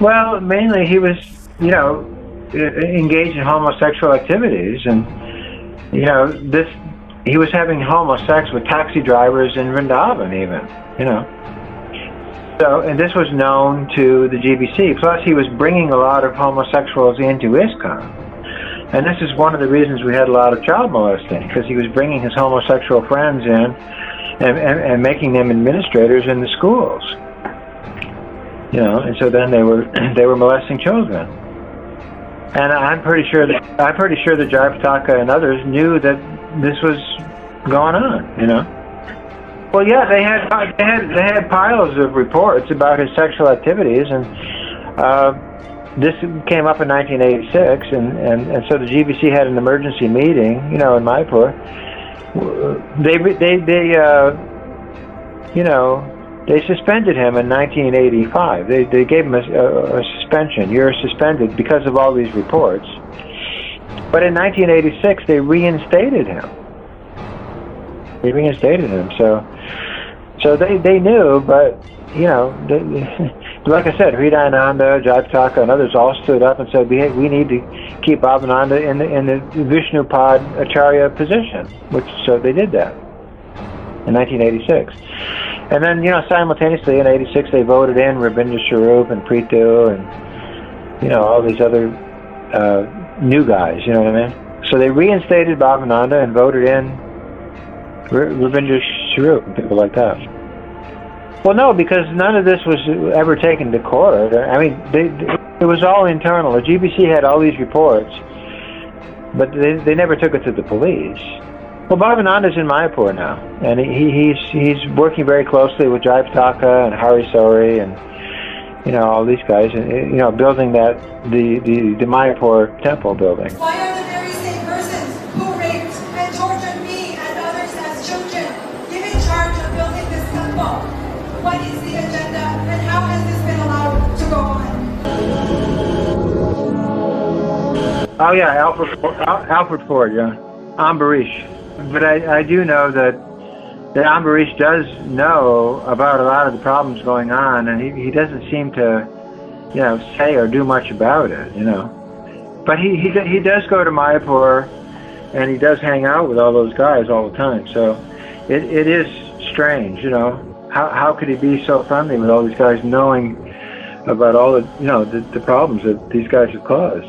Well, mainly he was, engaged in homosexual activities, and he was having homosex with taxi drivers in Vrindavan, even. So, and this was known to the GBC. Plus, he was bringing a lot of homosexuals into ISKCON. And this is one of the reasons we had a lot of child molesting, because he was bringing his homosexual friends in and making them administrators in the schools. And so then they were molesting children. And I'm pretty sure that Jayapataka and others knew that this was going on. Well, yeah, they had piles of reports about his sexual activities, and this came up in 1986, and so the GBC had an emergency meeting, in Mayapur. They suspended him in 1985. They gave him a suspension. You're suspended because of all these reports. But in 1986, they reinstated him. So they knew, but like I said, Hridayananda, Jayapataka, and others all stood up and said, we need to keep Bhavananda in the Vishnupad Acharya position, so they did that in 1986. And then, simultaneously in 86, they voted in Rabindra Swarup and Prithu and, all these other new guys, you know what I mean? So they reinstated Bhavananda and voted in Rabindra Swarup and people like that. Well, no, because none of this was ever taken to court. I mean, it was all internal. The GBC had all these reports, but they never took it to the police. Well, Bhavananda's in Mayapur now, and he's working very closely with Jayapataka and Hari Sori and all these guys, and building the Mayapur temple building. Why are the very same persons who raped and tortured me and others as children given charge of building this temple? What is the agenda, and how has this been allowed to go on? Oh yeah, Alfred Ford, yeah, Ambarish. But I do know that Ambarish does know about a lot of the problems going on, and he doesn't seem to, say or do much about it, But he does go to Mayapur, and he does hang out with all those guys all the time. So it is strange, How could he be so friendly with all these guys, knowing about all the, the problems that these guys have caused,